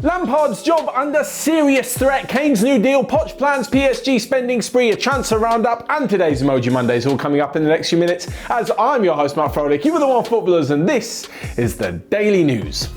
Lampard's job under serious threat, Kane's new deal, Poch plans PSG spending spree, a transfer roundup, and today's Emoji Mondays all coming up in the next few minutes as I'm your host Matt Frolic, you are the OneFootballers, and this is the Daily News.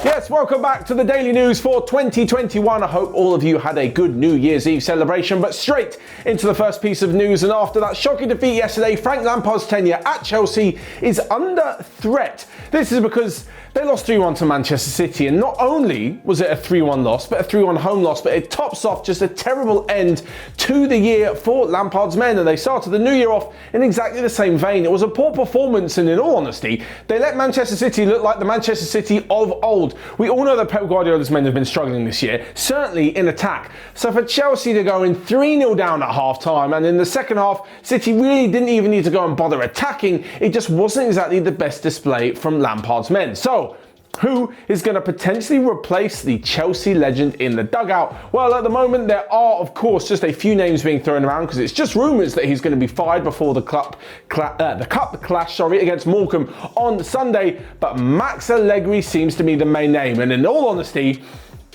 Yes, welcome back to the Daily News for 2021. I hope all of you had a good New Year's Eve celebration, but straight into the first piece of news. And after that shocking defeat yesterday, Frank Lampard's tenure at Chelsea is under threat. This is because they lost 3-1 to Manchester City, and not only was it a 3-1 loss, but a 3-1 home loss, but it tops off just a terrible end to the year for Lampard's men, and they started the new year off in exactly the same vein. It was a poor performance, and in all honesty, they let Manchester City look like the Manchester City of old. We all know that Pep Guardiola's men have been struggling this year, certainly in attack. So for Chelsea to go in 3-0 down at half-time, and in the second half, City really didn't even need to go and bother attacking. It just wasn't exactly the best display from Lampard's men. So, who is going to potentially replace the Chelsea legend in the dugout? Well, at the moment, there are, of course, just a few names being thrown around because it's just rumours that he's going to be fired before the cup clash against Morecambe on Sunday. But Max Allegri seems to be the main name, and in all honesty,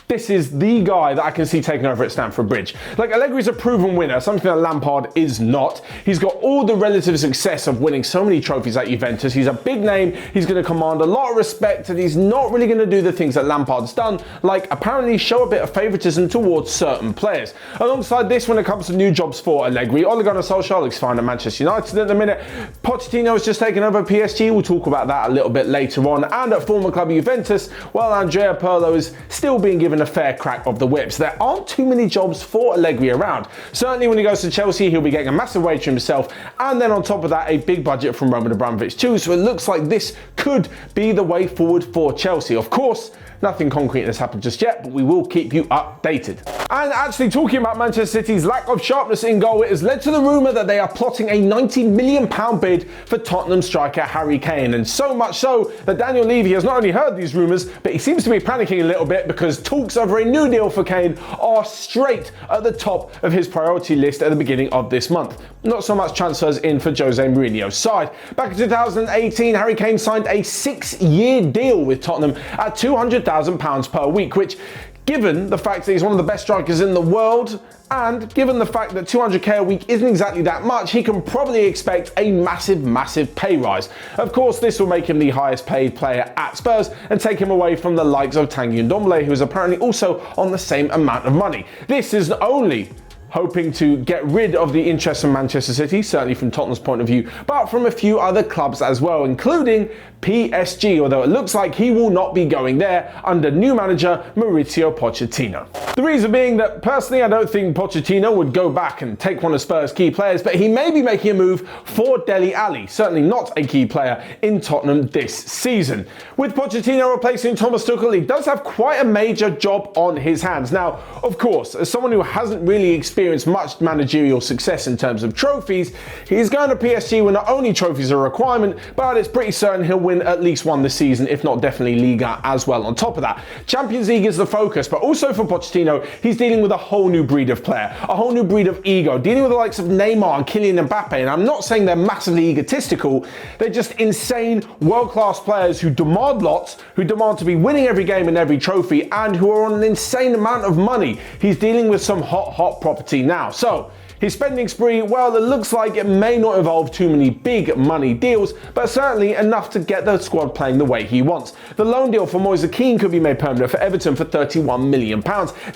this is the guy that I can see taking over at Stamford Bridge. Like, Allegri's a proven winner, something that Lampard is not. He's got all the relative success of winning so many trophies at Juventus. He's a big name, he's going to command a lot of respect, and he's not really going to do the things that Lampard's done, like apparently show a bit of favouritism towards certain players. Alongside this, when it comes to new jobs for Allegri, Ole Gunnar Solskjaer looks fine at Manchester United at the minute. Pochettino has just taken over PSG, we'll talk about that a little bit later on. And at former club Juventus, well, Andrea Pirlo is still being given a fair crack of the whips. There aren't too many jobs for Allegri around. Certainly when he goes to Chelsea, he'll be getting a massive wage for himself, and then on top of that, a big budget from Roman Abramovich too. So it looks like this could be the way forward for Chelsea. Of course, nothing concrete has happened just yet, but we will keep you updated. And actually, talking about Manchester City's lack of sharpness in goal, it has led to the rumour that they are plotting a £90 million bid for Tottenham striker Harry Kane. And so much so that Daniel Levy has not only heard these rumours, but he seems to be panicking a little bit because talks over a new deal for Kane are straight at the top of his priority list at the beginning of this month. Not so much transfers in for Jose Mourinho's side. Back in 2018, Harry Kane signed a 6-year deal with Tottenham at £200,000 per week, which, given the fact that he's one of the best strikers in the world, and given the fact that 200k a week isn't exactly that much, he can probably expect a massive pay rise. Of course, this will make him the highest paid player at Spurs and take him away from the likes of Tanguy Ndombele, who is apparently also on the same amount of money. This is only hoping to get rid of the interest from Manchester City, certainly from Tottenham's point of view, but from a few other clubs as well, including PSG, although it looks like he will not be going there under new manager Mauricio Pochettino. The reason being that personally I don't think Pochettino would go back and take one of Spurs' key players, but he may be making a move for Dele Alli, certainly not a key player in Tottenham this season. With Pochettino replacing Thomas Tuchel, he does have quite a major job on his hands. Now, of course, as someone who hasn't really experienced much managerial success in terms of trophies, he's going to PSG where not only trophies are a requirement, but it's pretty certain he'll win at least one this season, if not definitely Liga as well. On top of that, Champions League is the focus, but also for Pochettino, he's dealing with a whole new breed of player, a whole new breed of ego, dealing with the likes of Neymar and Kylian Mbappe. And I'm not saying they're massively egotistical, they're just insane world-class players who demand lots, who demand to be winning every game and every trophy, and who are on an insane amount of money. He's dealing with some hot property now. So his spending spree, well, it looks like it may not involve too many big money deals, but certainly enough to get the squad playing the way he wants. The loan deal for Moise Kean could be made permanent for Everton for £31 million.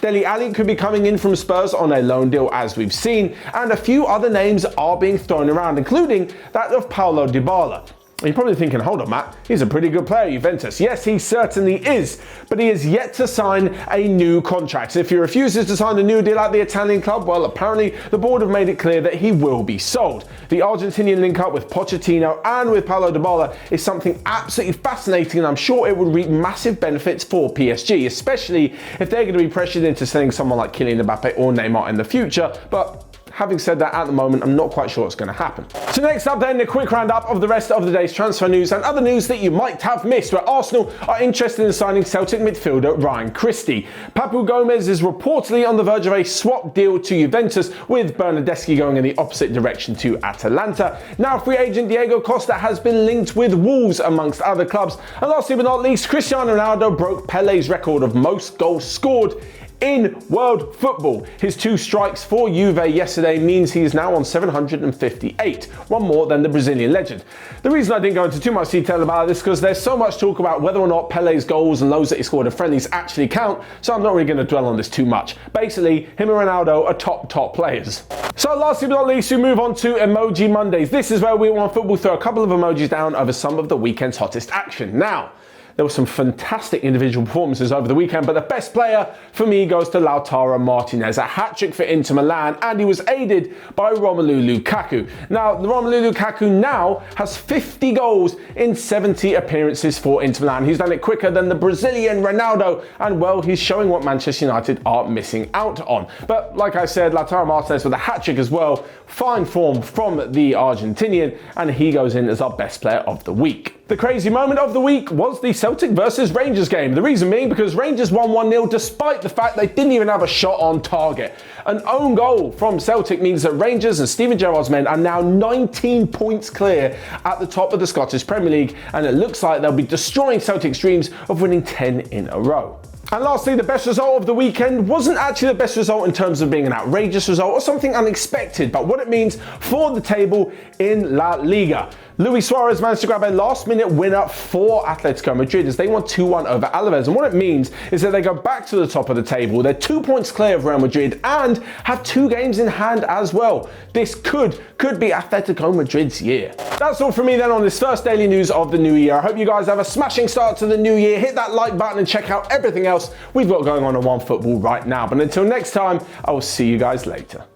Dele Alli could be coming in from Spurs on a loan deal, as we've seen, and a few other names are being thrown around, including that of Paulo Dybala. You're probably thinking, hold on, Matt, he's a pretty good player at Juventus. Yes, he certainly is, but he is yet to sign a new contract. So if he refuses to sign a new deal at the Italian club, well, apparently the board have made it clear that he will be sold. The Argentinian link-up with Pochettino and with Paulo Dybala is something absolutely fascinating, and I'm sure it would reap massive benefits for PSG, especially if they're going to be pressured into selling someone like Kylian Mbappe or Neymar in the future. But having said that, at the moment, I'm not quite sure what's going to happen. So next up then, a quick roundup of the rest of the day's transfer news and other news that you might have missed, where Arsenal are interested in signing Celtic midfielder Ryan Christie. Papu Gomez is reportedly on the verge of a swap deal to Juventus, with Bernardeschi going in the opposite direction to Atalanta. Now free agent Diego Costa has been linked with Wolves amongst other clubs. And lastly but not least, Cristiano Ronaldo broke Pele's record of most goals scored in world football. His 2 strikes for Juve yesterday means he is now on 758, one more than the Brazilian legend. The reason I didn't go into too much detail about this is because there's so much talk about whether or not Pele's goals and those that he scored in friendlies actually count, so I'm not really going to dwell on this too much. Basically, him and Ronaldo are top players. So lastly but not least, we move on to Emoji Mondays. This is where we on OneFootball throw a couple of emojis down over some of the weekend's hottest action. Now, there were some fantastic individual performances over the weekend, but the best player for me goes to Lautaro Martinez, a hat-trick for Inter Milan, and he was aided by Romelu Lukaku. Now, Romelu Lukaku now has 50 goals in 70 appearances for Inter Milan. He's done it quicker than the Brazilian Ronaldo, and well, he's showing what Manchester United are missing out on. But like I said, Lautaro Martinez with a hat-trick as well, fine form from the Argentinian, and he goes in as our best player of the week. The crazy moment of the week was the Celtic versus Rangers game. The reason being because Rangers won 1-0 despite the fact they didn't even have a shot on target. An own goal from Celtic means that Rangers and Steven Gerrard's men are now 19 points clear at the top of the Scottish Premier League, and it looks like they'll be destroying Celtic's dreams of winning 10 in a row. And lastly, the best result of the weekend wasn't actually the best result in terms of being an outrageous result or something unexpected, but what it means for the table in La Liga. Luis Suarez managed to grab a last-minute winner for Atletico Madrid as they won 2-1 over Alaves. And what it means is that they go back to the top of the table. They're 2 points clear of Real Madrid and have 2 games in hand as well. This could be Atletico Madrid's year. That's all from me then on this first daily news of the new year. I hope you guys have a smashing start to the new year. Hit that like button and check out everything else we've got going on OneFootball right now. But until next time, I will see you guys later.